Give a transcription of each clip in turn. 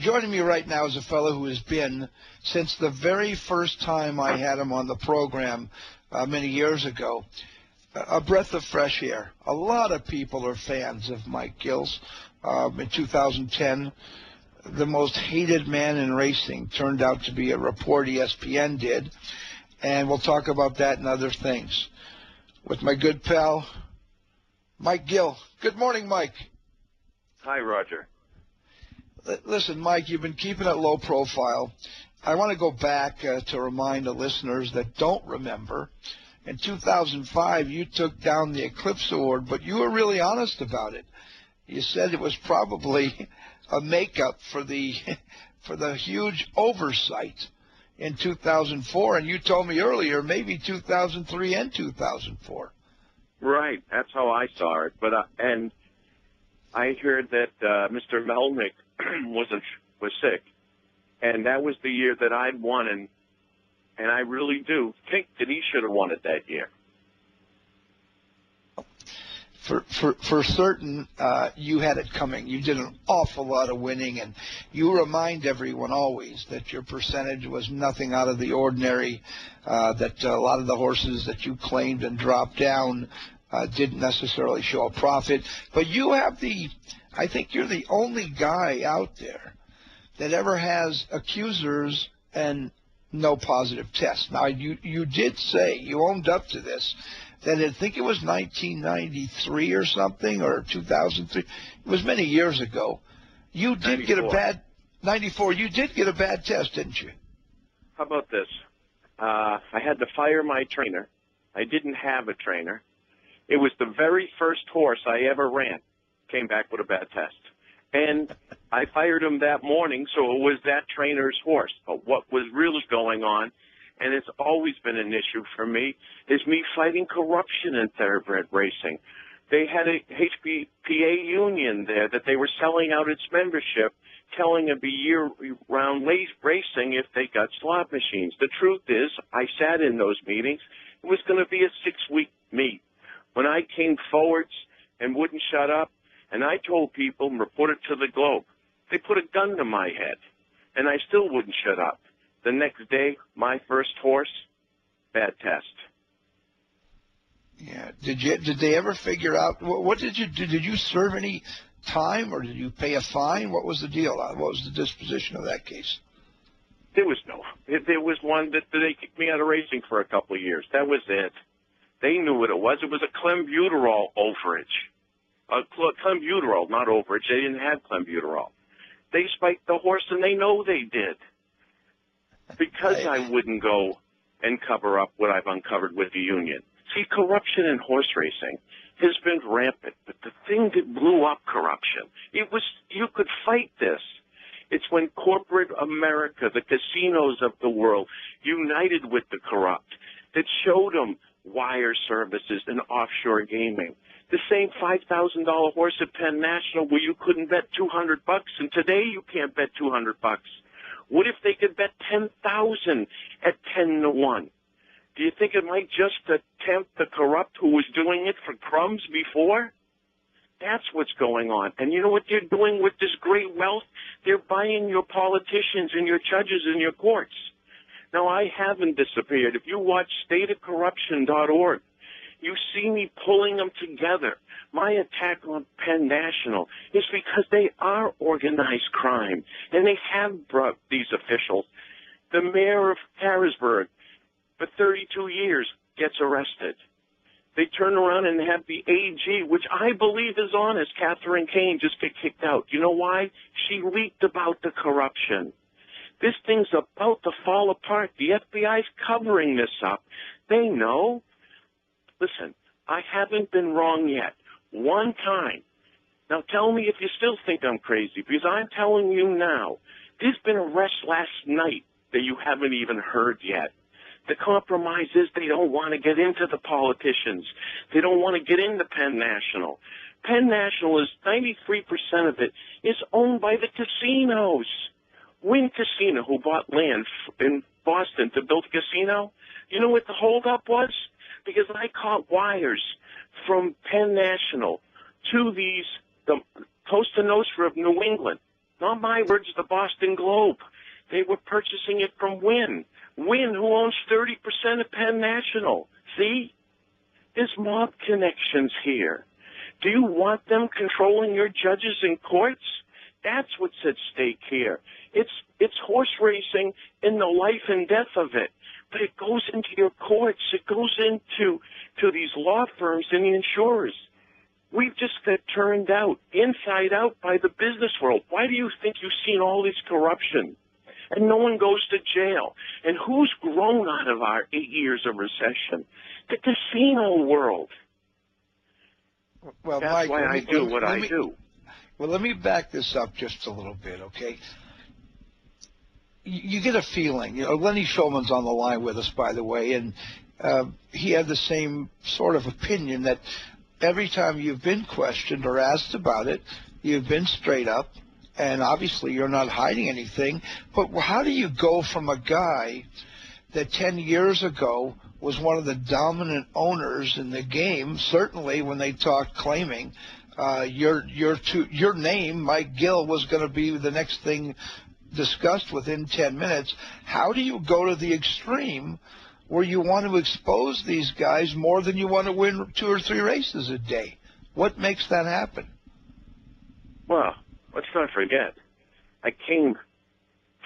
Joining me right now is a fellow who has been, since the very first time I had him on the program many years ago, a breath of fresh air. A lot of people are fans of Mike Gill's. In 2010, the most hated man in racing turned out to be a report ESPN did, and we'll talk about that and other things with my good pal, Mike Gill. Good morning, Mike. Hi, Roger. Listen, Mike, you've been keeping it low profile. I want to go back to remind the listeners that don't remember. In 2005, you took down the Eclipse Award, but you were really honest about it. You said it was probably a makeup for the huge oversight in 2004, and you told me earlier maybe 2003 and 2004. Right, that's how I saw it. But and I heard that Mr. Melnick was sick, and that was the year that I'd won, and I really do think that he should have won it that year. For certain, you had it coming. You did an awful lot of winning, and you remind everyone always that your percentage was nothing out of the ordinary, that a lot of the horses that you claimed and dropped down didn't necessarily show a profit. But you have I think you're the only guy out there that ever has accusers and no positive tests. Now, you did say, you owned up to this, that I think it was 1993 or something, or 2003. It was many years ago. You did 94. 94. You did get a bad test, didn't you? How about this? I had to fire my trainer. I didn't have a trainer. It was the very first horse I ever ran. Came back with a bad test. And I fired him that morning, so it was that trainer's horse. But what was really going on, and it's always been an issue for me, is me fighting corruption in thoroughbred racing. They had a HPPA union there that they were selling out its membership, telling them year-round racing if they got slot machines. The truth is, I sat in those meetings. It was going to be a 6-week meet. When I came forwards and wouldn't shut up, and I told people and reported to the Globe, they put a gun to my head, and I still wouldn't shut up. The next day, my first horse, bad test. Yeah. Did they ever figure out what did you do? Did you serve any time, or did you pay a fine? What was the deal? What was the disposition of that case? There was there was one that they kicked me out of racing for a couple of years. That was it. They knew what it was. It was a clenbuterol overage. Clenbuterol, not overage. They didn't have clenbuterol. They spiked the horse, and they know they did. Because I wouldn't go and cover up what I've uncovered with the union. See, corruption in horse racing has been rampant, but the thing that blew up corruption, you could fight this. It's when corporate America, the casinos of the world, united with the corrupt, that showed them wire services and offshore gaming. The same $5,000 horse at Penn National where you couldn't bet $200, and today you can't bet $200. What if they could bet $10,000 at 10-1? Do you think it might just tempt the corrupt who was doing it for crumbs before? That's what's going on. And you know what they're doing with this great wealth? They're buying your politicians and your judges and your courts. Now, I haven't disappeared. If you watch stateofcorruption.org, you see me pulling them together. My attack on Penn National is because they are organized crime, and they have brought these officials. The mayor of Harrisburg, for 32 years, gets arrested. They turn around and have the AG, which I believe is honest, Catherine Kane, just get kicked out. You know why? She leaked about the corruption. This thing's about to fall apart. The FBI's covering this up. They know. Listen, I haven't been wrong yet. One time. Now tell me if you still think I'm crazy, because I'm telling you now, there's been arrests last night that you haven't even heard yet. The compromise is they don't want to get into the politicians. They don't want to get into Penn National. Penn National is 93% of it is owned by the casinos. Wynn Casino, who bought land in Boston to build a casino, you know what the holdup was? Because I caught wires from Penn National to the Costa Nostra of New England, Not my words, the Boston Globe. They were purchasing it from Wynn. Wynn, who owns 30% of Penn National. See? There's mob connections here. Do you want them controlling your judges and courts? That's what's at stake here. It's horse racing in the life and death of it. But it goes into your courts. It goes into these law firms and the insurers. We've just got turned out, inside out, by the business world. Why do you think you've seen all this corruption? And no one goes to jail. And who's grown out of our 8 years of recession? The casino world. Well, that's Mike, why I do what I do. Well, let me back this up just a little bit, okay? You get a feeling. Lenny Shulman's on the line with us, by the way, and he had the same sort of opinion that every time you've been questioned or asked about it, you've been straight up, and obviously you're not hiding anything. But how do you go from a guy that 10 years ago was one of the dominant owners in the game, certainly when they talked claiming, your name, Mike Gill, was going to be the next thing discussed within 10 minutes. How do you go to the extreme where you want to expose these guys more than you want to win 2 or 3 races a day? What makes that happen? Well, let's not forget, I came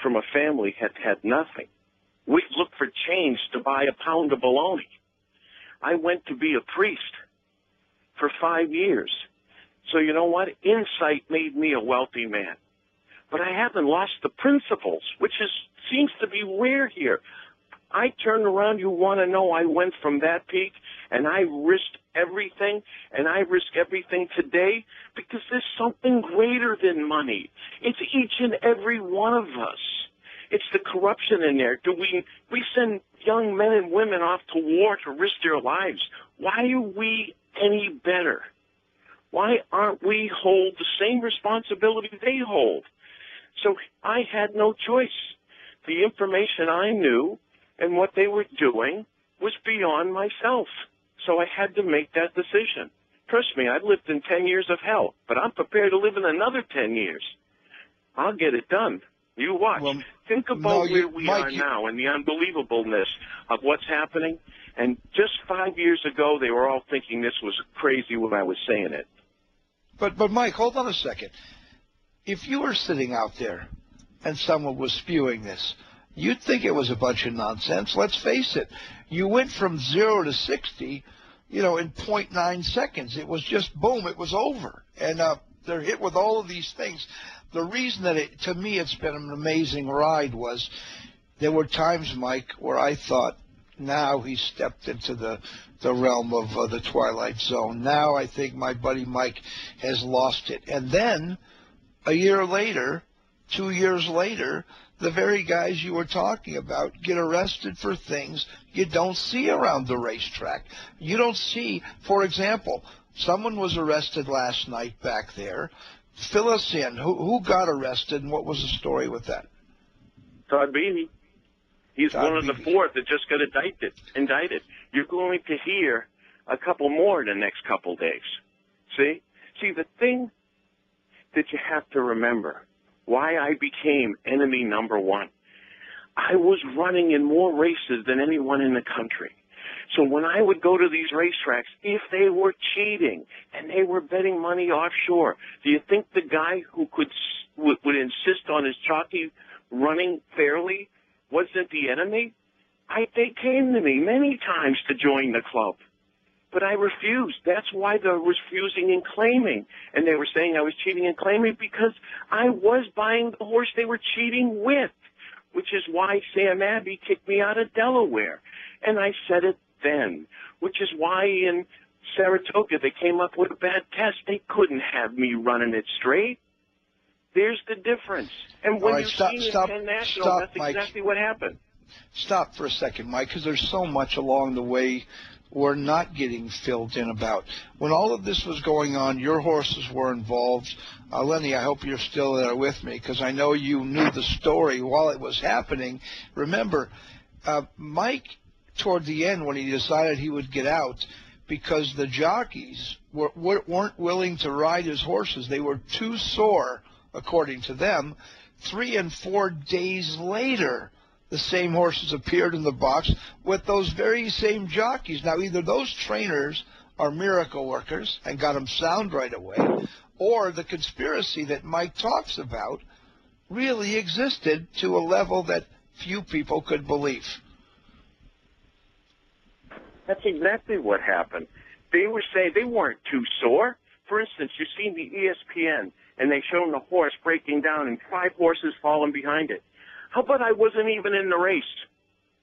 from a family that had nothing. We looked for change to buy a pound of bologna. I went to be a priest for 5 years. So you know what? Insight made me a wealthy man. But I haven't lost the principles, which seems to be rare here. I turned around, you want to know, I went from that peak, and I risked everything, and I risk everything today because there's something greater than money. It's each and every one of us. It's the corruption in there. We send young men and women off to war to risk their lives. Why are we any better? Why aren't we hold the same responsibility they hold? So I had no choice. The information I knew and what they were doing was beyond myself. So I had to make that decision. Trust me, I've lived in 10 years of hell, but I'm prepared to live in another 10 years. I'll get it done. You watch. Well, think about where we Mike, are now and the unbelievableness of what's happening. And just 5 years ago, they were all thinking this was crazy when I was saying it. But Mike, hold on a second. If you were sitting out there and someone was spewing this, you'd think it was a bunch of nonsense. Let's face it. You went from 0 to 60, in 0.9 seconds. It was just boom. It was over. And they're hit with all of these things. The reason that to me it's been an amazing ride was there were times, Mike, where I thought, now he stepped into the realm of the Twilight Zone. Now I think my buddy Mike has lost it. And then a year later, 2 years later, the very guys you were talking about get arrested for things you don't see around the racetrack. You don't see, for example, someone was arrested last night back there. Fill us in. Who got arrested and what was the story with that? Todd Beatty. He's one of the 4 that just got indicted. You're going to hear a couple more in the next couple days. See, the thing that you have to remember, why I became enemy number 1, I was running in more races than anyone in the country. So when I would go to these racetracks, if they were cheating and they were betting money offshore, do you think the guy who would insist on his jockey running fairly wasn't the enemy? They came to me many times to join the club, but I refused. That's why they were refusing and claiming, and they were saying I was cheating and claiming because I was buying the horse they were cheating with, which is why Sam Abbey kicked me out of Delaware, and I said it then, which is why in Saratoga they came up with a bad test. They couldn't have me running it straight. There's the difference. And when you see in Penn National, that's exactly what happened. Stop for a second, Mike, because there's so much along the way we're not getting filled in about. When all of this was going on, your horses were involved. Lenny, I hope you're still there with me because I know you knew the story while it was happening. Remember, Mike, toward the end when he decided he would get out, because the jockeys weren't willing to ride his horses. They were too sore according to them. 3 and 4 days later, the same horses appeared in the box with those very same jockeys. Now, either those trainers are miracle workers and got them sound right away, or the conspiracy that Mike talks about really existed to a level that few people could believe. That's exactly what happened. They were saying they weren't too sore. For instance, you seen the ESPN, and they shown the horse breaking down and 5 horses falling behind it. How about I wasn't even in the race?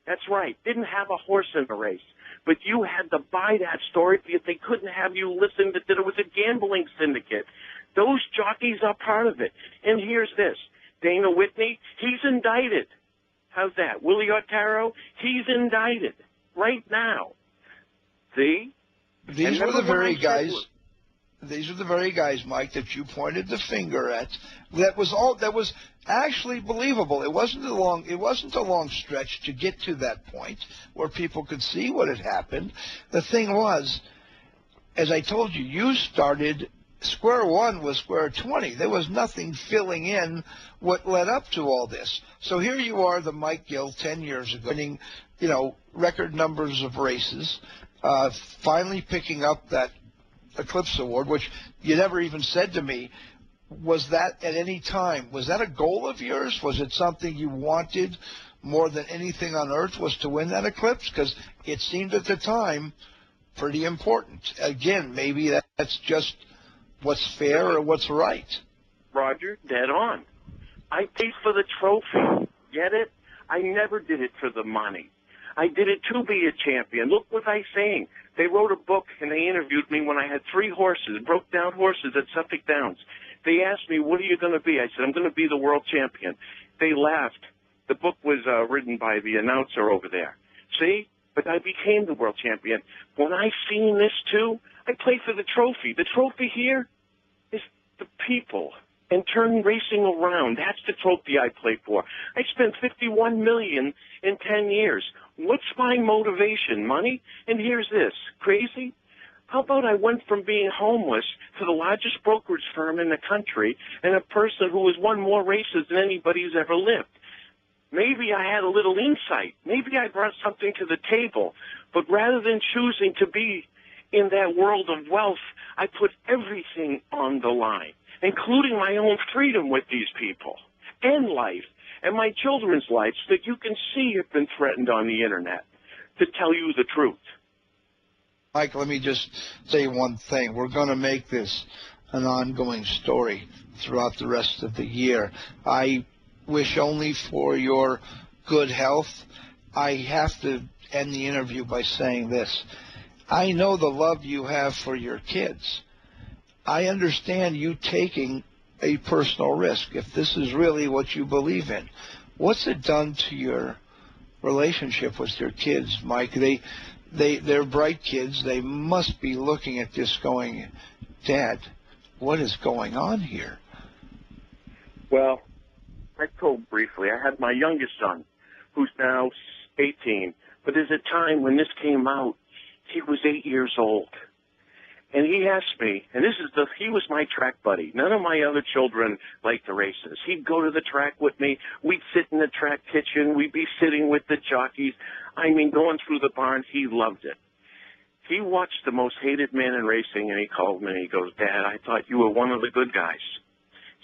That's right. Didn't have a horse in the race. But you had to buy that story because they couldn't have you listen that it was a gambling syndicate. Those jockeys are part of it. And here's this. Dana Whitney, he's indicted. How's that? Willie Otero, he's indicted right now. See? These were the very guys. These are the very guys, Mike, that you pointed the finger at. That was actually believable. It wasn't a long stretch to get to that point where people could see what had happened. The thing was, as I told you, you started square one was square 20. There was nothing filling in what led up to all this. So here you are, the Mike Gill, 10 years ago, winning, record numbers of races, finally picking up that Eclipse Award, which you never even said to me. Was that at any time, was that a goal of yours? Was it something you wanted more than anything on earth, was to win that Eclipse? Because it seemed at the time pretty important. Again, maybe that's just what's fair or what's right. Roger, dead on. I paid for the trophy. Get it? I never did it for the money. I did it to be a champion. Look what I'm saying. They wrote a book and they interviewed me when I had 3 horses, broke down horses at Suffolk Downs. They asked me, what are you going to be? I said, I'm going to be the world champion. They laughed. The book was written by the announcer over there. See? But I became the world champion. When I seen this too, I played for the trophy. The trophy here is the people and turn racing around. That's the trophy I play for. I spent $51 million in 10 years. What's my motivation? Money? And here's this. Crazy? How about I went from being homeless to the largest brokerage firm in the country and a person who has won more races than anybody who's ever lived? Maybe I had a little insight. Maybe I brought something to the table. But rather than choosing to be in that world of wealth, I put everything on the line, including my own freedom with these people and life and my children's lives that you can see have been threatened on the Internet, to tell you the truth. Mike, let me just say one thing. We're going to make this an ongoing story throughout the rest of the year. I wish only for your good health. I have to end the interview by saying this. I know the love you have for your kids. I understand you taking a personal risk if this is really what you believe in. What's it done to your relationship with your kids, Mike? They're bright kids. They must be looking at this going, Dad, what is going on here? Well, I told briefly, I had my youngest son, who's now 18, but there's a time when this came out, he was 8 years old. And he asked me, and he was my track buddy. None of my other children liked the races. He'd go to the track with me. We'd sit in the track kitchen. We'd be sitting with the jockeys. I mean, going through the barn. He loved it. He watched the most hated man in racing, and he called me, and he goes, Dad, I thought you were one of the good guys.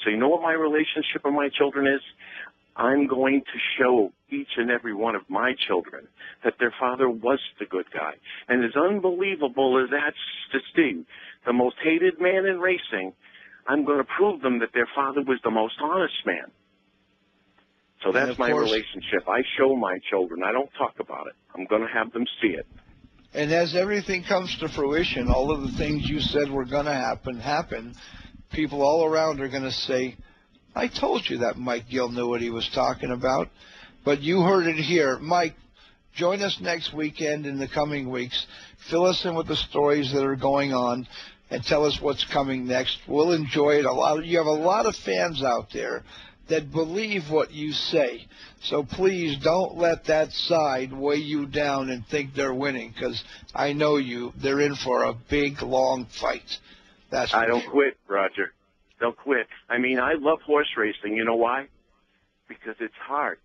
So you know what my relationship with my children is? I'm going to show each and every one of my children that their father was the good guy. And as unbelievable as that's to see, the most hated man in racing, I'm going to prove them that their father was the most honest man. So that's my relationship. I show my children. I don't talk about it. I'm going to have them see it. And as everything comes to fruition, all of the things you said were going to happen, people all around are going to say, I told you that Mike Gill knew what he was talking about, but you heard it here. Mike, join us next weekend in the coming weeks. Fill us in with the stories that are going on and tell us what's coming next. We'll enjoy it. You have a lot of fans out there that believe what you say. So please don't let that side weigh you down and think they're winning, because I know they're in for a big, long fight. I don't quit, Roger. they'll quit. I mean, I love horse racing. You know why? Because it's hard.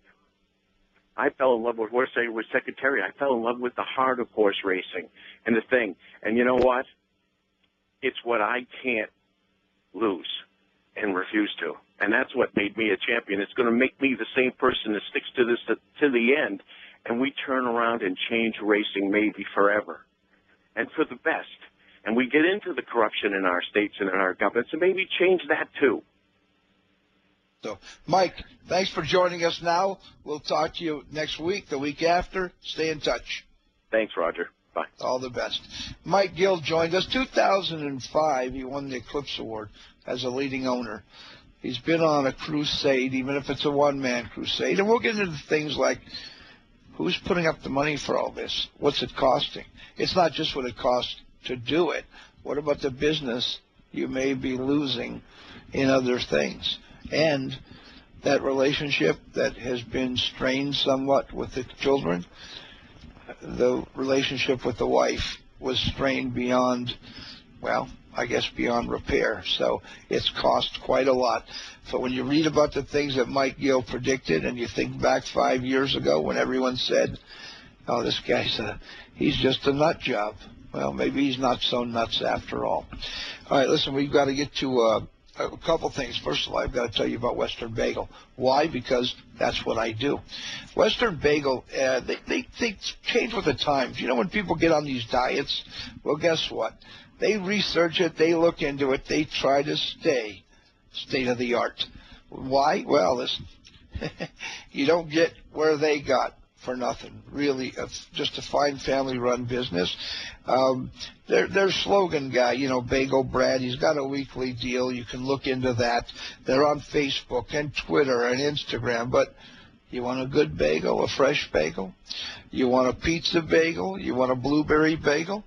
I fell in love with horse racing with Secretary. I fell in love with the heart of horse racing and the thing. And you know what? It's what I can't lose and refuse to. And that's what made me a champion. It's going to make me the same person that sticks to this to the end, and we turn around and change racing maybe forever and for the best. And we get into the corruption in our states and in our governments and maybe change that too. So, Mike, thanks for joining us now. We'll talk to you next week, the week after. Stay in touch. Thanks, Roger. Bye. All the best. Mike Gill joined us. 2005, he won the Eclipse Award as a leading owner. He's been on a crusade, even if it's a one-man crusade. And we'll get into things like who's putting up the money for all this? What's it costing? It's not just what it costs to do it. What about the business you may be losing in other things? And that relationship that has been strained somewhat with the children, the relationship with the wife was strained beyond, well, I guess beyond repair. So it's cost quite a lot. So when you read about the things that Mike Gill predicted and you think back 5 years ago when everyone said, oh, this guy's he's just a nut job. Well, maybe he's not so nuts after all. All right, listen, we've got to get to a couple things. First of all, I've got to tell you about Western Bagel. Why? Because that's what I do. Western Bagel, they change with the times. You know, when people get on these diets, well, guess what? They research it, they look into it, they try to stay state of the art. Why? Well, listen, you don't get where they got for nothing. Really, it's just a fine family-run business. Their slogan guy, you know, Bagel Brad, he's got a weekly deal. You can look into that. They're on Facebook and Twitter and Instagram. But you want a good bagel, a fresh bagel? You want a pizza bagel? You want a blueberry bagel?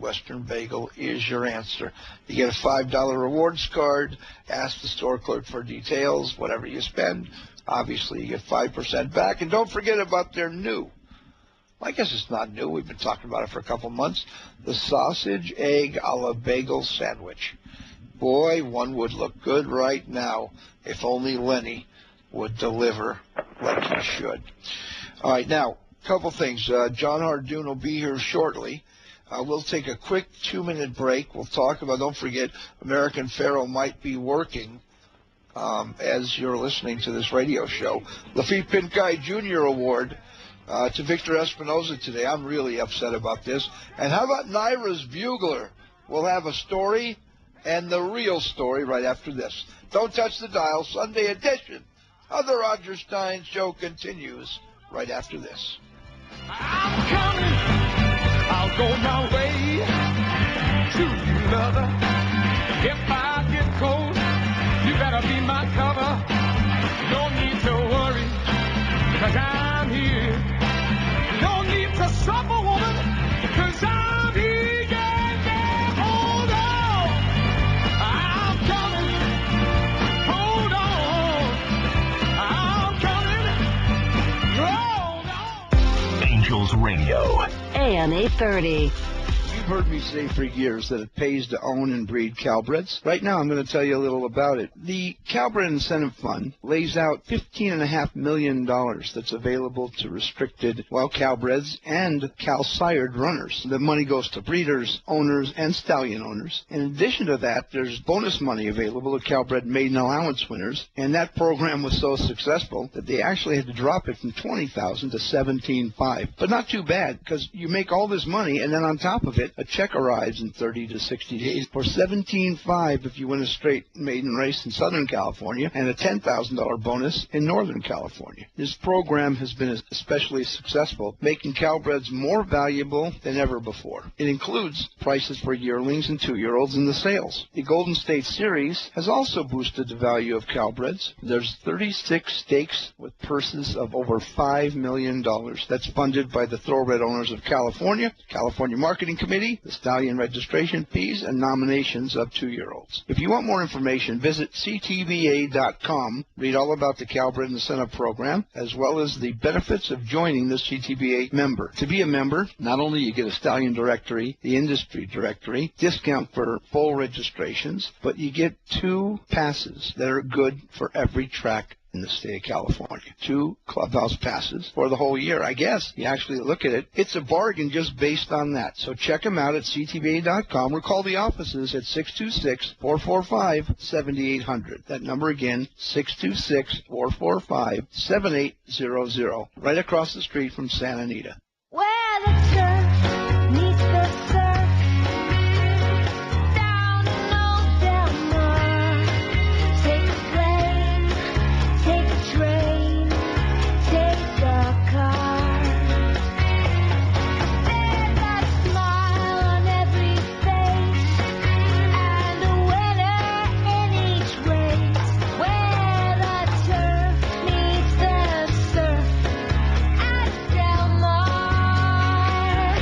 Western Bagel is your answer. You get a $5 rewards card. Ask the store clerk for details. Whatever you spend, obviously you get 5% back. And don't forget about their new, I guess it's not new, we've been talking about it for a couple months, the sausage egg a la bagel sandwich. Boy, one would look good right now if only Lenny would deliver like he should. All right, now, a couple things. John Hardoon will be here shortly. We'll take a quick 2-minute break. We'll talk about, don't forget, American Pharaoh might be working as you're listening to this radio show. Lafitte Pinkai Jr. Award to Victor Espinoza today. I'm really upset about this. And how about Naira's Bugler? We'll have a story and the real story right after this. Don't touch the dial. Sunday edition of the Roger Stein Show continues right after this. I'm coming. I'll go my way to you, lover. If I get cold, you better be my cover. No need to worry, 'cause I'm here. No need to suffer, woman, 'cause I'm here. Yeah, yeah, hold on. I'm coming. Hold on. I'm coming. Hold on. Angels Radio. AM 830. You've heard me say for years that it pays to own and breed Calbreds. Right now, I'm going to tell you a little about it. The Calbred Incentive Fund lays out $15.5 million that's available to restricted wild Calbreds and Cal-sired runners. The money goes to breeders, owners, and stallion owners. In addition to that, there's bonus money available to Calbred maiden allowance winners, and that program was so successful that they actually had to drop it from $20,000 to $17,500. But not too bad, because you make all this money, and then on top of it, a check arrives in 30 to 60 days for $17,500 if you win a straight maiden race in Southern California and a $10,000 bonus in Northern California. This program has been especially successful, making Calbreds more valuable than ever before. It includes prices for yearlings and 2-year-olds in the sales. The Golden State Series has also boosted the value of Calbreds. There's 36 stakes with purses of over $5 million. That's funded by the Thoroughbred Owners of California, California Marketing Committee, fee, the stallion registration fees, and nominations of 2-year-olds. If you want more information, visit ctba.com. Read all about the Calbred Incentive Program, as well as the benefits of joining the CTBA member. To be a member, not only you get a stallion directory, the industry directory, discount for full registrations, but you get 2 passes that are good for every track in the state of California. 2 clubhouse passes for the whole year. I guess you actually look at it, it's a bargain just based on that. So check them out at ctba.com or call the offices at 626-445-7800. That number again, 626-445-7800. Right across the street from Santa Anita. Where the turf meets the surf, down in Old Del Mar. Take a plane, take a train, take a car. There's that smile on every face, and a winner in each race. Where the turf meets the surf at Del Mar.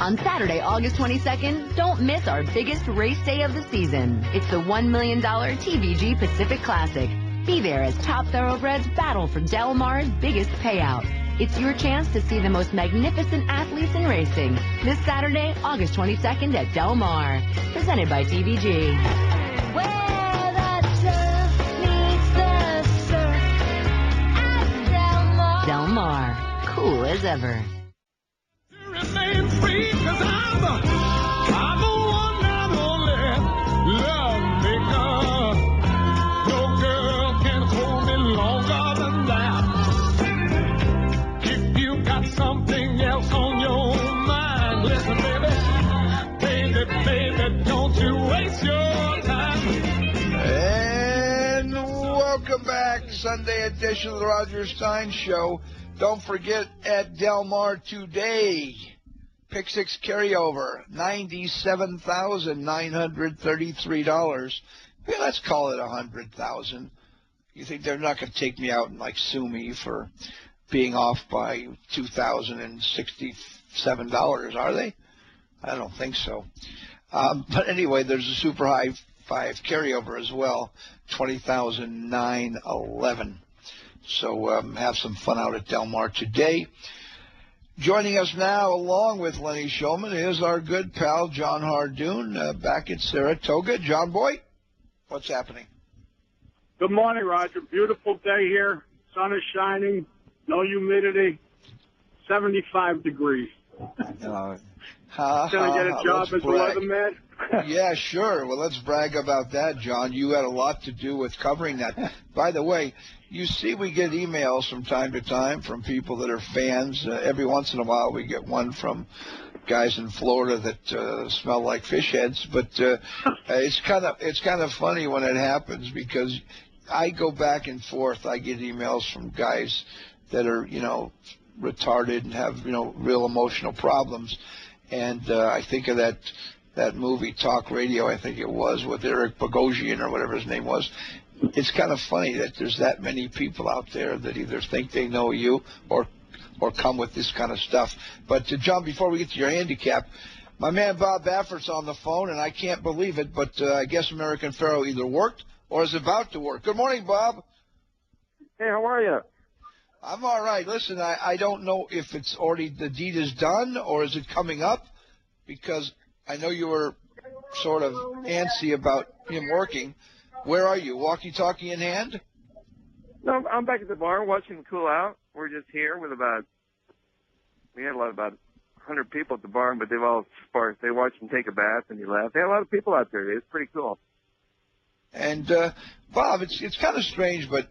On Saturday, August 22nd, don't miss our biggest race day of the season. It's the $1 million TVG Pacific Classic. Be there as top thoroughbreds battle for Del Mar's biggest payout. It's your chance to see the most magnificent athletes in racing. This Saturday, August 22nd at Del Mar. Presented by TVG. Where the turf meets the surf at Del Mar. Del Mar. Cool as ever. Remain free, 'cause I'm the one and only love maker. No girl can hold me longer than that. If you got something else on your mind, listen, baby, don't you waste your time. And welcome back, Sunday edition of the Roger Stein Show. Don't forget, at Del Mar today, Pick 6 carryover, $97,933. Yeah, let's call it $100,000. You think they're not going to take me out and sue me for being off by $2,067, are they? I don't think so. But anyway, there's a super high 5 carryover as well, $20,911. So have some fun out at Del Mar today. Joining us now, along with Lenny Shulman, is our good pal John Hardoon back at Saratoga. John Boy, what's happening? Good morning, Roger. Beautiful day here. Sun is shining. No humidity. 75 degrees. Can I get a job as a weatherman? Yeah, sure. Well, let's brag about that, John. You had a lot to do with covering that. By the way, you see we get emails from time to time from people that are fans. Every once in a while we get one from guys in Florida that smell like fish heads. But it's kind of funny when it happens because I go back and forth. I get emails from guys that are, retarded and have, real emotional problems. And I think of that movie Talk Radio, I think it was, with Eric Bogosian or whatever his name was. It's kind of funny that there's that many people out there that either think they know you or come with this kind of stuff. But John, before we get to your handicap, my man Bob Baffert's on the phone, and I can't believe it, but I guess American Pharoah either worked or is about to work. Good morning, Bob. Hey, how are you? I'm all right. Listen, I don't know if it's already the deed is done or is it coming up, because I know you were sort of antsy about him working. Where are you? Walkie-talkie in hand? No, I'm back at the bar watching it cool out. We're just here with about 100 people at the bar, but they've all sparse. They watch him take a bath and he left. They had a lot of people out there. It's pretty cool. And Bob, it's kind of strange, but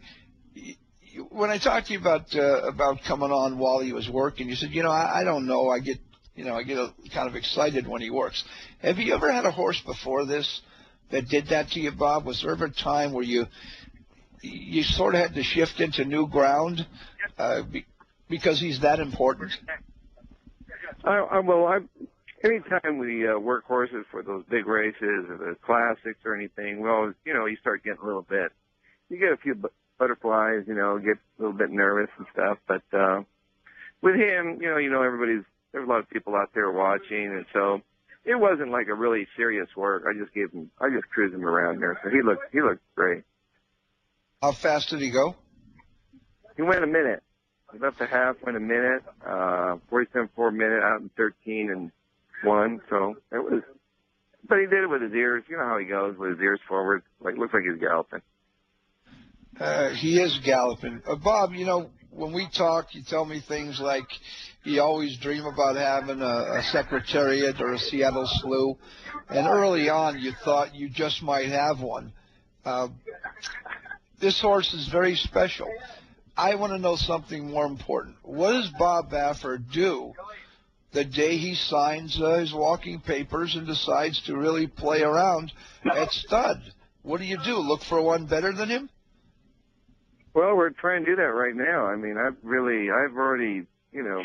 when I talked to you about coming on while he was working, you said, I don't know. I get kind of excited when he works. Have you ever had a horse before this that did that to you, Bob? Was there ever a time where you sort of had to shift into new ground because he's that important? Anytime we work horses for those big races or the classics or anything, we always, you start getting a little bit. You get a few butterflies, get a little bit nervous and stuff. But with him, everybody's there was a lot of people out there watching, and so it wasn't like a really serious work. I just cruised him around there, so he looked great. How fast did he go? He went a minute. He left the half, went a minute, 47.4 minute out in 13 and 1. So it was, but he did it with his ears. You know how he goes with his ears forward. Like, looks like he's galloping. He is galloping. Bob, you know, when we talk, you tell me things like you always dream about having a Secretariat or a Seattle Slew. And early on, you thought you just might have one. This horse is very special. I want to know something more important. What does Bob Baffert do the day he signs his walking papers and decides to really play around at stud? What do you do? Look for one better than him? Well, we're trying to do that right now. I mean, I've already, you know,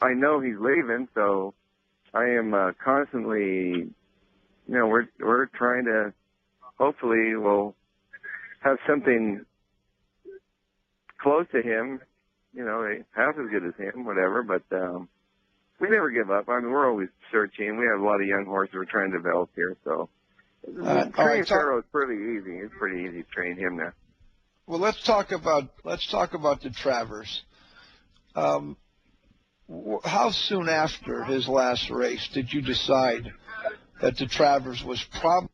I know he's leaving, so I am constantly, you know, we're trying to, hopefully we'll have something close to him, you know, half as good as him, whatever, but we never give up. I mean, we're always searching. We have a lot of young horses we're trying to develop here, so training Pharaoh is pretty easy. It's pretty easy to train him now. Well, let's talk about the Travers. How soon after his last race did you decide that the Travers was probably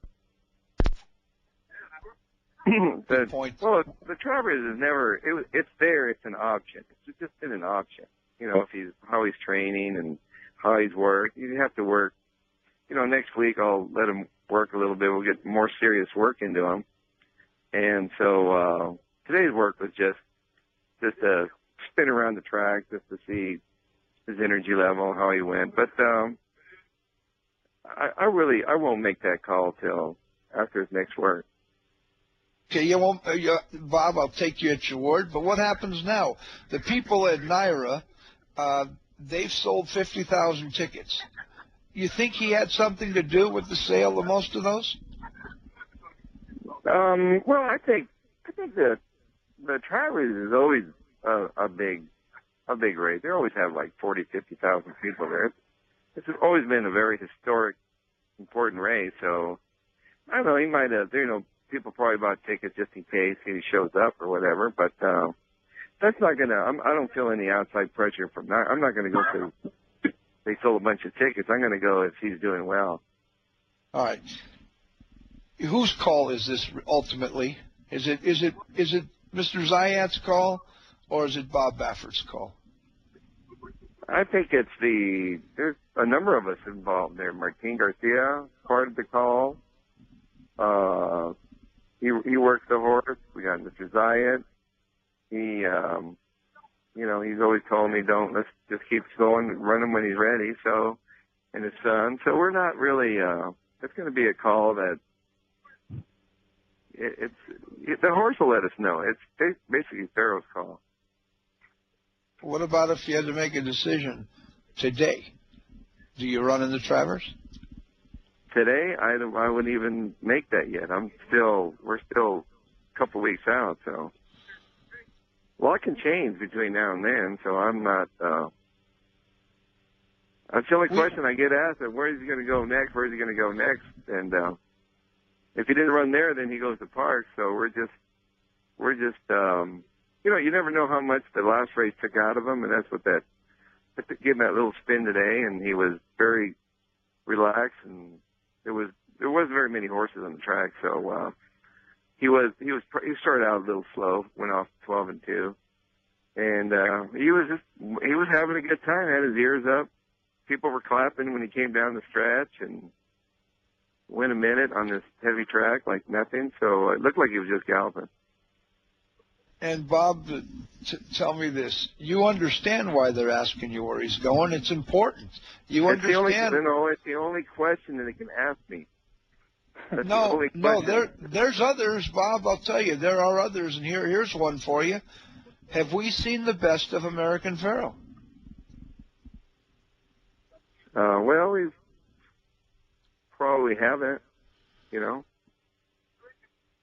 the point? Well, the Travers is never. It's there. It's an option. It's just been an option. You know, if how he's training and how he's worked. You have to work. You know, next week I'll let him work a little bit. We'll get more serious work into him. And so today's work was just a spin around the track just to see his energy level, how he went. But I won't make that call till after his next work. Okay, you won't, Bob. I'll take you at your word. But what happens now? The people at Naira, they've sold 50,000 tickets. You think he had something to do with the sale of most of those? Well, I think the Travers is always a big race. They always have like 50,000 people there. This has always been a very historic, important race. So I don't know. He might have. You know, people probably bought tickets just in case he shows up or whatever. But that's not gonna. I don't feel any outside pressure from that. I'm not gonna go to. They sold a bunch of tickets. I'm gonna go if he's doing well. All right. Whose call is this ultimately? Is it Mr. Zayat's call, or is it Bob Baffert's call? I think there's a number of us involved there. Martin Garcia part of the call. He works the horse. We got Mr. Zayat. He, you know, he's always told me, let's just keep going, run him when he's ready. So, and his son. So we're not really, it's going to be a call that the horse will let us know. It's basically Pharaoh's call. What about if you had to make a decision today? Do you run in the Travers? Today, I wouldn't even make that yet. We're still a couple weeks out, so a lot can change between now and then. So I'm not. That's the only question I get asked: where is he going to go next? Where is he going to go next? And if he didn't run there, then he goes to Park. So we're just. You know, you never know how much the last race took out of him, and that's what that. Gave him that little spin today, and he was very relaxed, and there wasn't very many horses on the track, so he started out a little slow, went off 12-2, and he was having a good time, had his ears up. People were clapping when he came down the stretch and went a minute on this heavy track like nothing, so it looked like he was just galloping. And Bob, tell me this. You understand why they're asking you where he's going. It's important. You understand. It's the only question that they can ask me. No, there's others, Bob. I'll tell you, there are others, and here's one for you. Have we seen the best of American Pharoah? Well, we probably haven't, you know.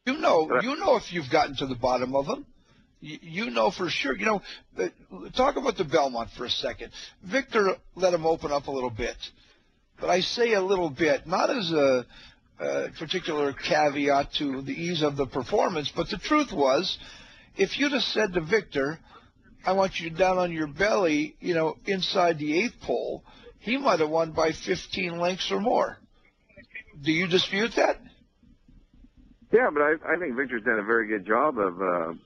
You know if you've gotten to the bottom of him. you know for sure. Talk about the Belmont for a second. Victor let him open up a little bit, but I say a little bit, not as a particular caveat to the ease of the performance, but the truth was, if you'd have said to Victor, I want you down on your belly, inside the 8th pole, he might have won by 15 lengths or more. Do you dispute that? Yeah, but I think Victor's done a very good job of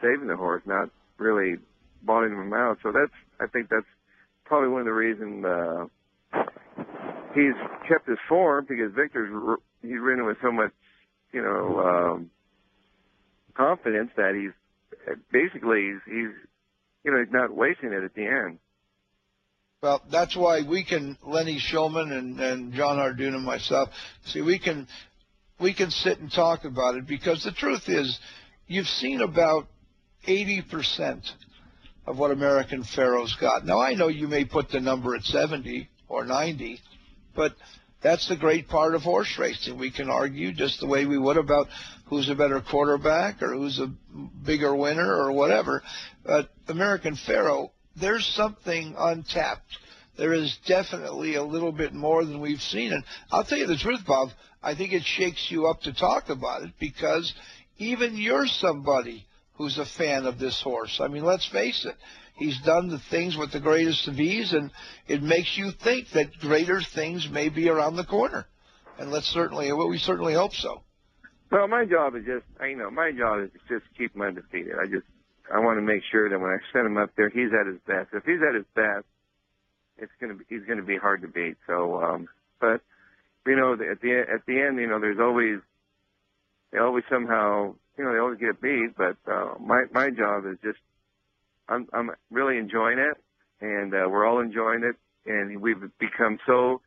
saving the horse, not really bottoming him out. So I think that's probably one of the reasons he's kept his form, because he's ridden with so much, confidence that he's not wasting it at the end. Well, that's why Lenny Shulman and John Hardoon and myself, we can sit and talk about it, because the truth is, you've seen about 80% of what American Pharoah's got. Now, I know you may put the number at 70 or 90, but that's the great part of horse racing. We can argue just the way we would about who's a better quarterback or who's a bigger winner or whatever. But American Pharoah, there's something untapped. There is definitely a little bit more than we've seen. And I'll tell you the truth, Bob, I think it shakes you up to talk about it, because even you're somebody who's a fan of this horse. I mean, let's face it. He's done the things with the greatest of ease, and it makes you think that greater things may be around the corner. And we certainly hope so. Well, my job is just keep him undefeated. I want to make sure that when I send him up there, he's at his best. If he's at his best, he's going to be hard to beat. So, but at the end, there's always they always somehow they always get beat. But my job is just I'm really enjoying it, and we're all enjoying it, and we've become so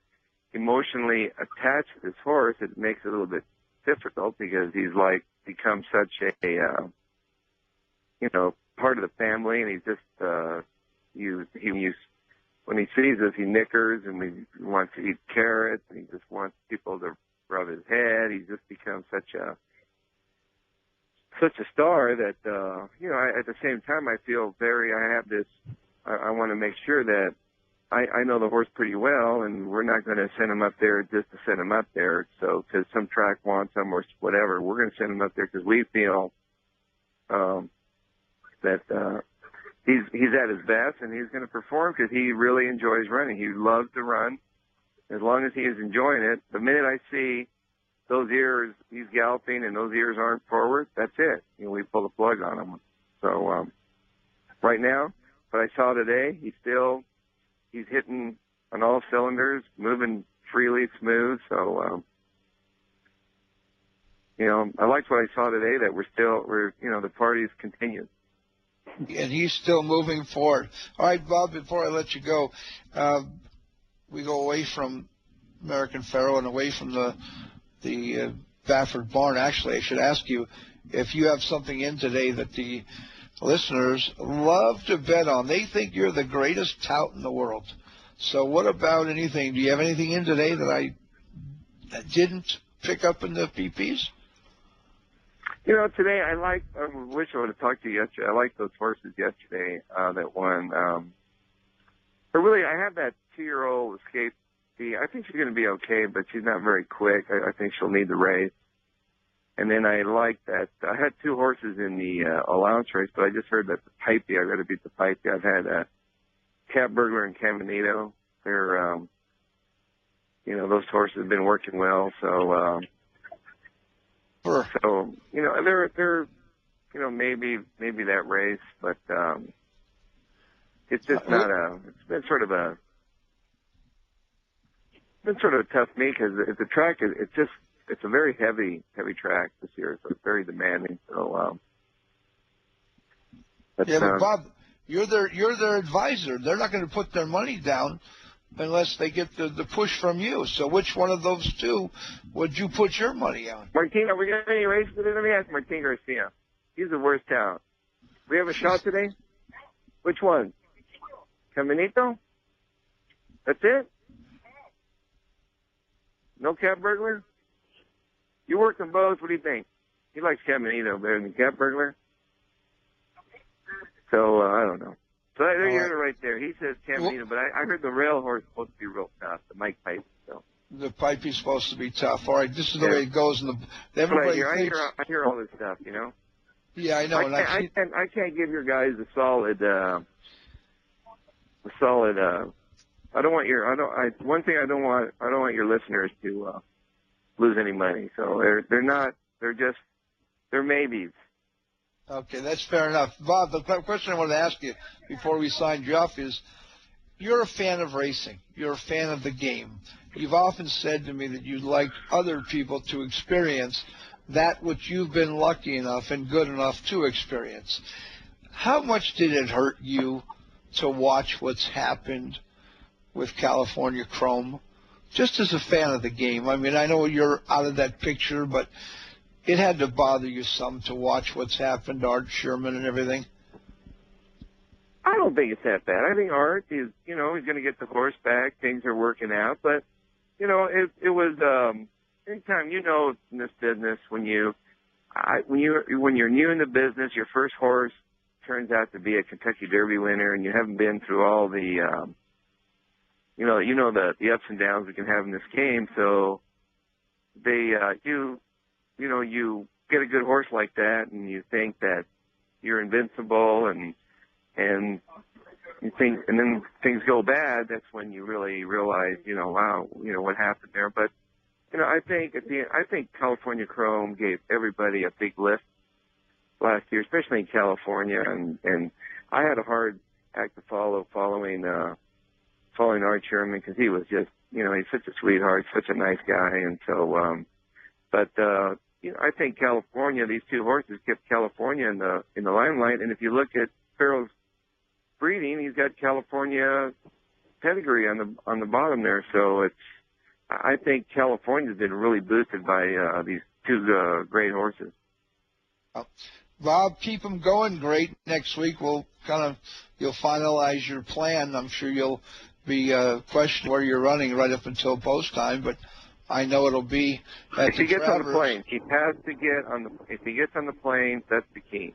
emotionally attached to this horse, it makes it a little bit difficult, because he's become such a part of the family, and he's just when he sees us, he nickers, and he wants to eat carrots, and he just wants people to rub his head. He's just become such a star that at the same time I want to make sure that I know the horse pretty well, and we're not going to send him up there just to send him up there. So because some track wants him or whatever, we're going to send him up there because we feel that he's at his best, and he's going to perform because he really enjoys running. He loves to run. As long as he is enjoying it, the minute I see those ears, he's galloping, and those ears aren't forward, that's it. We pull the plug on him. So right now, what I saw today, he's hitting on all cylinders, moving freely, smooth. So, I liked what I saw today, that the party's continued. And he's still moving forward. All right, Bob, before I let you go, we go away from American Pharoah and away from the Baffert barn. Actually, I should ask you if you have something in today that the listeners love to bet on. They think you're the greatest tout in the world. So what about anything? Do you have anything in today that I didn't pick up in the PPs? Today I wish I would have talked to you yesterday. I liked those horses yesterday that won. But really, I have that 2-year-old Escape. I think she's going to be okay, but she's not very quick. I think she'll need the race. And then I like that. I had 2 horses in the allowance race, but I just heard that the Pipey, I got to beat the Pipey. I've had Cat Burglar and Caminito. They're, those horses have been working well. So, they're, maybe that race, but it's just not it's been sort of a tough meet, because the track is, it's a very heavy track this year, so it's very demanding. So, but Bob, you're their advisor. They're not going to put their money down unless they get the push from you. So which one of those 2 would you put your money on? Martin, are we got any races today? Let me ask Martin Garcia. He's the worst talent. We have a shot today? Which one? Caminito? That's it? No Cat Burglar? You worked them both. What do you think? He likes Caminito better than Cat Burglar. right there. He says Camelina, but I heard the rail horse is supposed to be real tough, the Mike Pipe. So. The Pipey's supposed to be tough. All right, this is the way it goes. Everybody thinks. I hear all this stuff, you know. Yeah, I know. I can't give your guys a solid. I don't want one thing I don't want your listeners to lose any money. So they're maybes. Okay, that's fair enough. Bob, the question I wanted to ask you before we signed you off is, you're a fan of racing. You're a fan of the game. You've often said to me that you'd like other people to experience that which you've been lucky enough and good enough to experience. How much did it hurt you to watch what's happened with California Chrome, just as a fan of the game? I mean, I know you're out of that picture, but it had to bother you some to watch what's happened, Art Sherman and everything. I don't think it's that bad. I think Art is, he's going to get the horse back. Things are working out, but it was anytime in this business when you're new in the business, your first horse turns out to be a Kentucky Derby winner, and you haven't been through all the the ups and downs we can have in this game. So you get a good horse like that, and you think that you're invincible, and you think, and then things go bad. That's when you really realize, wow, what happened there. But I think California Chrome gave everybody a big lift last year, especially in California, and I had a hard act to following Art Sherman, because he was just, he's such a sweetheart, such a nice guy, and so, I think California, these two horses kept California in the limelight, and if you look at Farrell's breeding, he's got California pedigree on the bottom there, so I think California's been really boosted by these two great horses. Bob, keep them going great. Next week you'll finalize your plan. I'm sure you'll be questioning where you're running right up until post time, but I know it'll be at if he gets Travers. on the plane. He has to get if he gets on the plane, that's the key.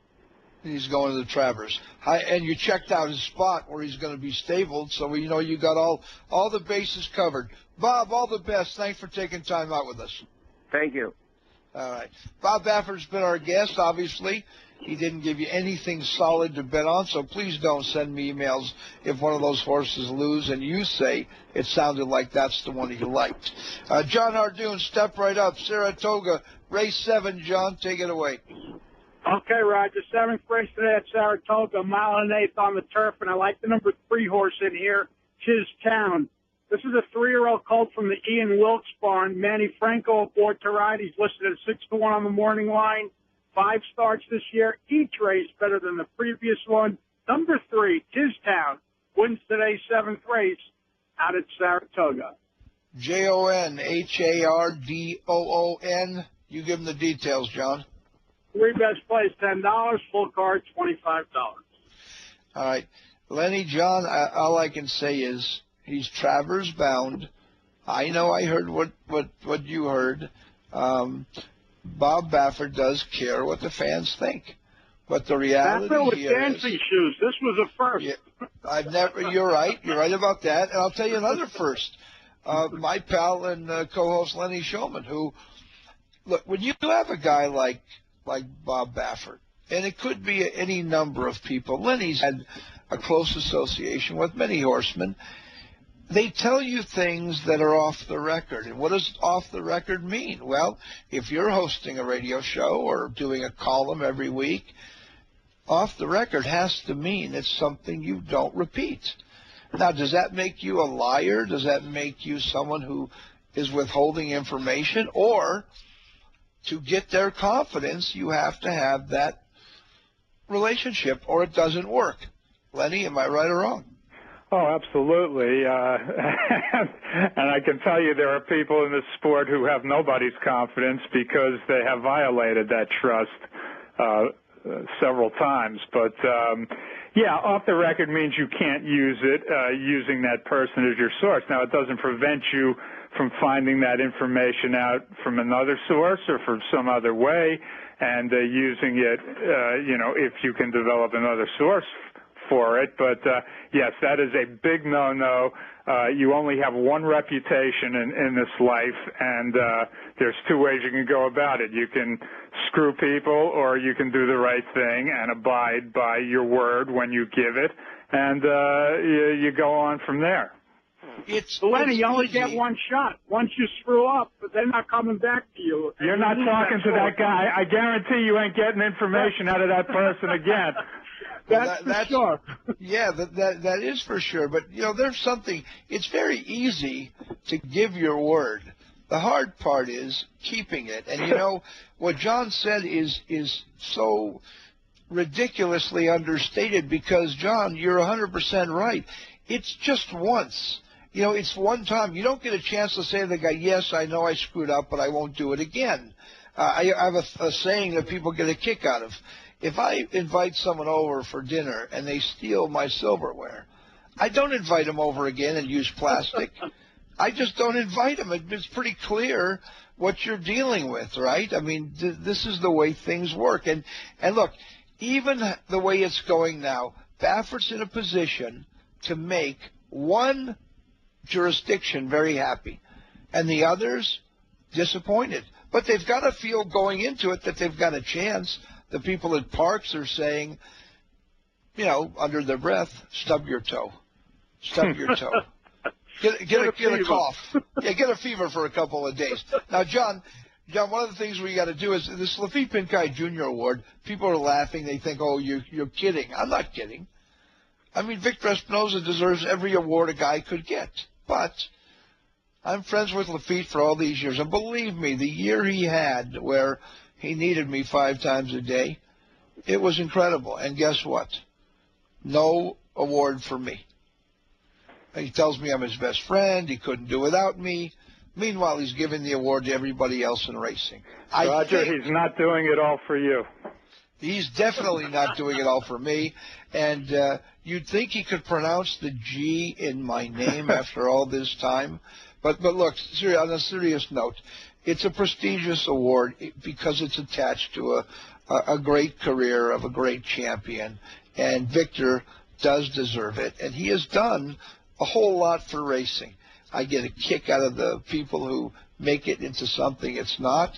He's going to the Travers. And you checked out his spot where he's going to be stabled, so we know you got all the bases covered. Bob, all the best. Thanks for taking time out with us. Thank you. All right. Bob Baffert's been our guest, obviously. He didn't give you anything solid to bet on, so please don't send me emails if one of those horses lose and you say it sounded like that's the one he liked. John Hardoon, step right up. Saratoga, race 7. John, take it away. Okay, Roger. 7th race today at Saratoga, 1.1 miles on the turf, and I like the number 3 horse in here, Chiz Town. This is a 3-year-old colt from the Ian Wilkes barn. Manny Franco aboard to ride. He's listed at 6-1 on the morning line. 5 starts this year. Each race better than the previous one. Number 3, Chiz Town, wins today's 7th race out at Saratoga. JONHARDOON. You give him the details, John. 3 best plays, $10. Full card, $25. All right. Lenny, John, all I can say is he's Travers bound. I know I heard what you heard. Bob Baffert does care what the fans think. But the reality Baffert with here dancing is, shoes. This was a first. Yeah, you're right. You're right about that. And I'll tell you another first. My pal and co-host Lenny Shulman, who, look, when you have a guy like Bob Baffert, and it could be any number of people. Lenny's had a close association with many horsemen. They tell you things that are off the record. And what does off the record mean? Well, if you're hosting a radio show or doing a column every week, off the record has to mean it's something you don't repeat. Now, does that make you a liar? Does that make you someone who is withholding information? Or to get their confidence, you have to have that relationship or it doesn't work. Lenny, am I right or wrong? Oh, absolutely. And I can tell you there are people in this sport who have nobody's confidence because they have violated that trust several times. But, yeah, off the record means you can't use it using that person as your source. Now, it doesn't prevent you from finding that information out from another source or from some other way and using it, if you can develop another source for it. But yes, that is a big no-no. You only have one reputation in this life, and there's two ways you can go about it. You can screw people, or you can do the right thing and abide by your word when you give it, and you go on from there. Lenny, you only get one shot. Once you screw up, but they're not coming back to you. You're not talking to that guy. I guarantee you ain't getting information out of that person again. That's for sure. Yeah, that is for sure. But, there's something. It's very easy to give your word. The hard part is keeping it. And, what John said is so ridiculously understated because, John, you're 100% right. It's just once. It's one time. You don't get a chance to say to the guy, yes, I know I screwed up, but I won't do it again. I have a saying that people get a kick out of. If I invite someone over for dinner and they steal my silverware, I don't invite them over again and use plastic. I just don't invite them. It's pretty clear what you're dealing with, right? I mean, this is the way things work. And look, even the way it's going now, Baffert's in a position to make one jurisdiction very happy and the others disappointed. But they've got to feel going into it that they've got a chance. The people at Parks are saying, under their breath, stub your toe. Stub your toe. Get a cough. Yeah, get a fever for a couple of days. Now, John, one of the things we got to do is this Lafitte Pinkai Jr. Award, people are laughing. They think, oh, you're kidding. I'm not kidding. I mean, Victor Espinoza deserves every award a guy could get. But I'm friends with Lafitte for all these years. And believe me, the year he had where he needed me 5 times a day, it was incredible. And guess what? No award for me. He tells me I'm his best friend. He couldn't do without me. Meanwhile, he's giving the award to everybody else in racing. Roger, he's not doing it all for you. He's definitely not doing it all for me. And you'd think he could pronounce the G in my name after all this time. But look, on a serious note, it's a prestigious award because it's attached to a great career of a great champion. And Victor does deserve it. And he has done a whole lot for racing. I get a kick out of the people who make it into something it's not.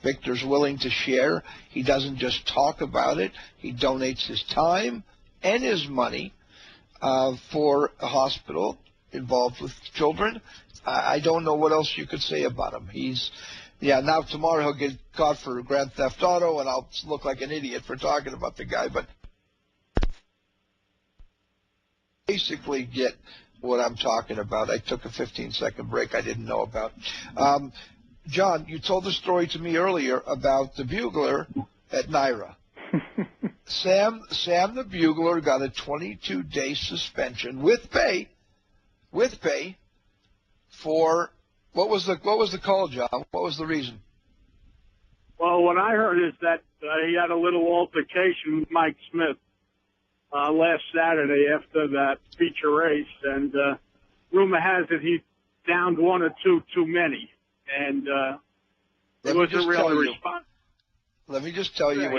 Victor's willing to share. He doesn't just talk about it. He donates his time and his money for a hospital involved with children. I don't know what else you could say about him. Now tomorrow he'll get caught for Grand Theft Auto, and I'll look like an idiot for talking about the guy. But basically get what I'm talking about. I took a 15-second break I didn't know about. John, you told the story to me earlier about the bugler at NYRA. Sam the bugler got a 22-day suspension with pay for what was the call, John? What was the reason? Well, what I heard is that he had a little altercation with Mike Smith last Saturday after that feature race, and rumor has it he downed one or two too many, and it wasn't really responsible. Let me just tell you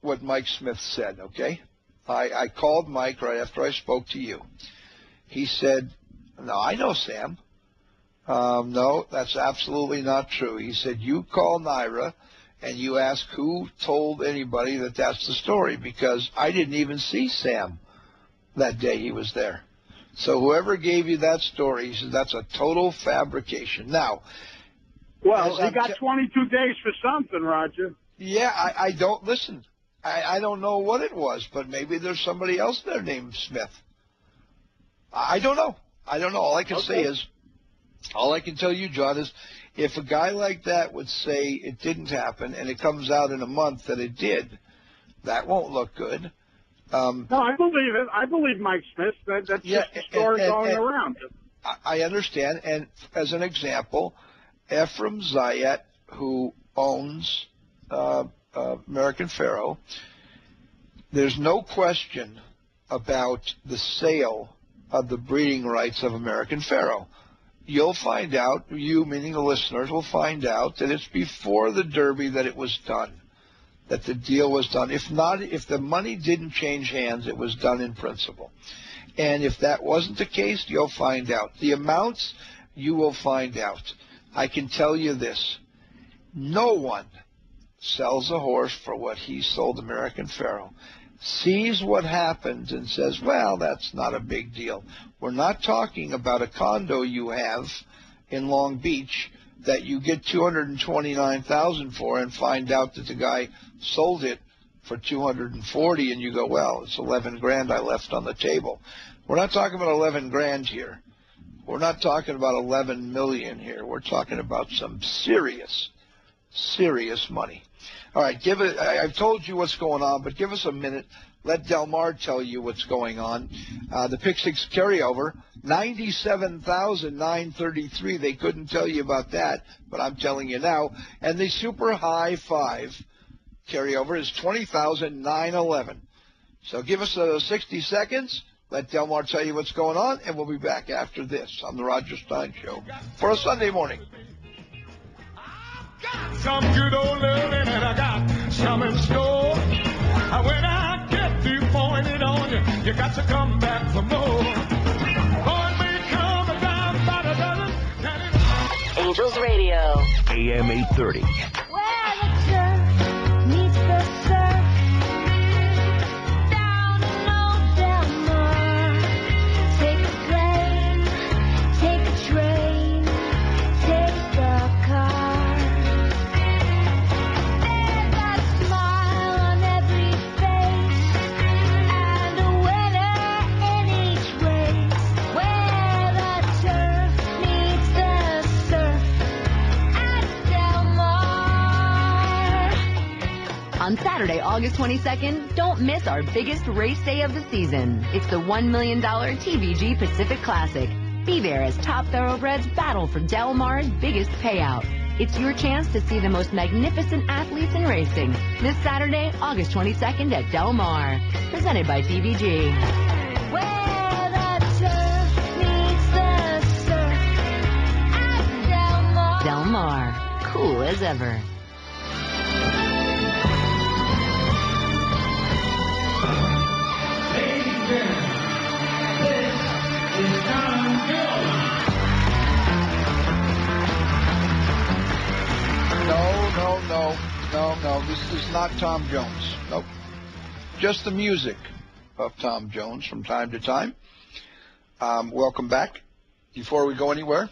what Mike Smith said, okay? I called Mike right after I spoke to you. He said, no, I know Sam. No, that's absolutely not true. He said, you call NYRA and you ask who told anybody that that's the story, because I didn't even see Sam that day he was there. So whoever gave you that story, he said that's a total fabrication. Now, well, he got 22 days for something, Roger. Yeah, I don't listen. I don't know what it was, but maybe there's somebody else there named Smith. I don't know. All I can say is, all I can tell you, John, is if a guy like that would say it didn't happen and it comes out in a month that it did, that won't look good. No, I believe it. I believe Mike Smith. That's just a story going around. I understand. And as an example, Ephraim Zayat, who owns American Pharoah, there's no question about the sale of the breeding rights of American Pharoah. You'll find out, you meaning the listeners, will find out that it's before the Derby that it was done. that the deal was done. If not, if the money didn't change hands, it was done in principle. And if that wasn't the case, you'll find out. The amounts, you will find out. I can tell you this. No one sells a horse for what he sold American Pharoah, sees what happened and says, well, that's not a big deal. We're not talking about a condo you have in Long Beach that you get $229,000 for and find out that the guy sold it for $240, and you go, well, it's $11,000 I left on the table. We're not talking about $11,000 here. We're not talking about $11 million here. We're talking about some serious money. All right, I've told you what's going on, but give us a minute. Let Del Mar tell you what's going on. The Pick Six carryover, 97,933. They couldn't tell you about that, but I'm telling you now. And the Super High Five carryover is 20,911. So give us 60 seconds. Let Del Mar tell you what's going on, and we'll be back after this on the Roger Stein Show for a Sunday morning. Some good old loving, and I got some in store. When I get through pouring it on you, you got to come back for more. Boy, may come down by the dozen. Angels Radio. AM 830. Where the turf meets the surf, down in old Del Mar. Take a plane, take a train, take a car. There's a smile on every face, and a winner in each race. Where the turf meets the surf at Del Mar. On Saturday, August 22nd, don't miss our biggest race day of the season. It's the $1 million TVG Pacific Classic. Be there as top thoroughbreds battle for Del Mar's biggest payout. It's your chance to see the most magnificent athletes in racing. This Saturday, August 22nd at Del Mar. Presented by TVG. Where the turf meets the surf at Del Mar. Del Mar. Cool as ever. No. This is not Tom Jones. Nope. Just the music of Tom Jones from time to time. Welcome back. Before we go anywhere,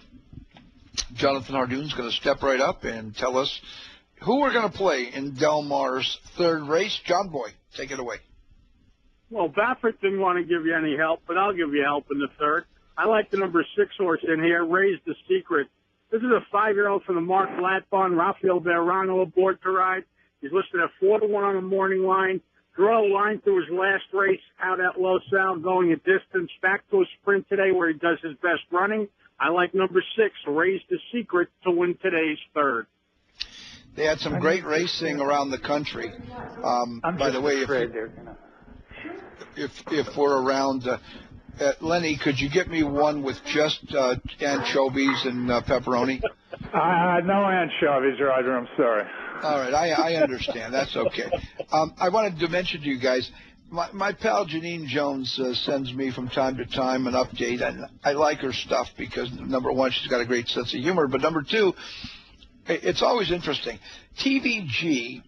Jonathan Hardoon's going to step right up and tell us who we're going to play in Del Mar's third race. John Boy, take it away. Well, Baffert didn't want to give you any help, but I'll give you help in the third. I like the number 6 horse in here, Raise the Secret. This is a 5-year-old from the Mark Latbon, Rafael Verano aboard to ride. He's listed at 4-1 on the morning line. Draw a line through his last race out at Los Al, going a distance. Back to a sprint today where he does his best running. I like number 6, Raise the Secret, to win today's third. They had some great racing around the country. By the way, if we're around, Lenny, could you get me one with just anchovies and pepperoni? No anchovies, Roger. I'm sorry. All right, I understand. That's okay. I wanted to mention to you guys, my pal Janine Jones sends me from time to time an update, and I like her stuff because, number one, she's got a great sense of humor, but number two, it's always interesting. TVG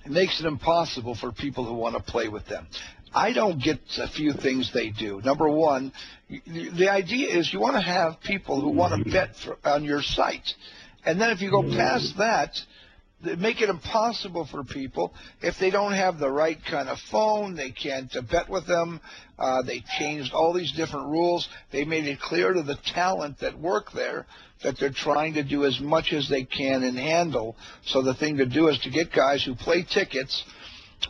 makes it impossible for people who want to play with them. I don't get a few things they do. Number one, the idea is you want to have people who want to bet on your site. And then if you go past that, they make it impossible for people. If they don't have the right kind of phone, they can't bet with them. They changed all these different rules. They made it clear to the talent that work there that they're trying to do as much as they can and handle. So the thing to do is to get guys who play tickets.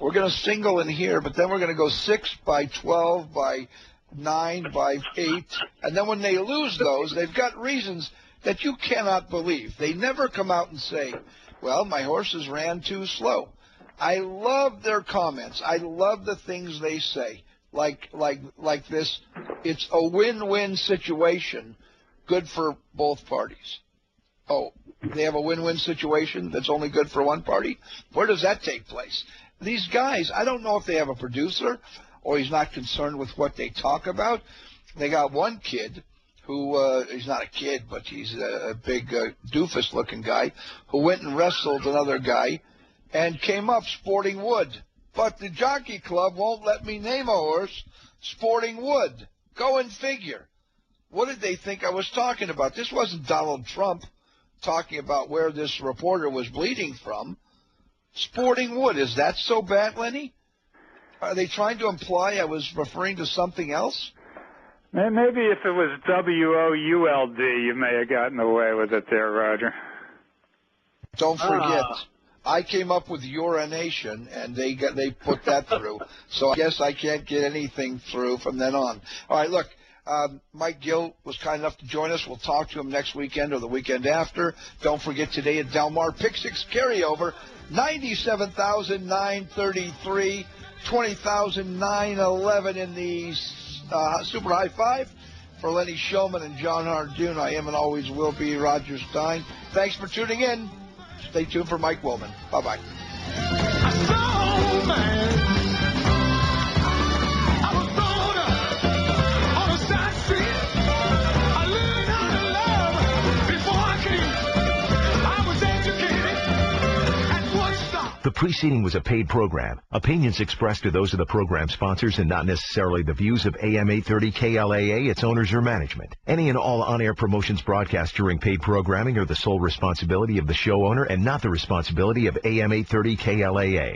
We're going to single in here, but then we're going to go 6 by 12 by 9 by 8. And then when they lose those, they've got reasons that you cannot believe. They never come out and say, well, my horses ran too slow. I love their comments. I love the things they say. Like this, it's a win-win situation, good for both parties. Oh, they have a win-win situation that's only good for one party? Where does that take place? These guys, I don't know if they have a producer or he's not concerned with what they talk about. They got one kid who, he's not a kid, but he's a big doofus-looking guy, who went and wrestled another guy and came up sporting wood. But the Jockey Club won't let me name a horse sporting wood. Go and figure. What did they think I was talking about? This wasn't Donald Trump talking about where this reporter was bleeding from. Sporting wood, is that so bad, Lenny? Are they trying to imply I was referring to something else? Maybe if it was WOULD, you may have gotten away with it there, Roger. Don't forget, I came up with urination, and they put that through. So I guess I can't get anything through from then on. All right, look, Mike Gill was kind enough to join us. We'll talk to him next weekend or the weekend after. Don't forget today at Del Mar, Pick 6 carryover, 97,933, 20,911 in the Super High Five. For Lenny Shulman and John Hardoon, I am and always will be Roger Stein. Thanks for tuning in. Stay tuned for Mike Willman. Bye-bye. The preceding was a paid program. Opinions expressed are those of the program sponsors and not necessarily the views of AM 830 KLAA, its owners, or management. Any and all on-air promotions broadcast during paid programming are the sole responsibility of the show owner and not the responsibility of AM 830 KLAA.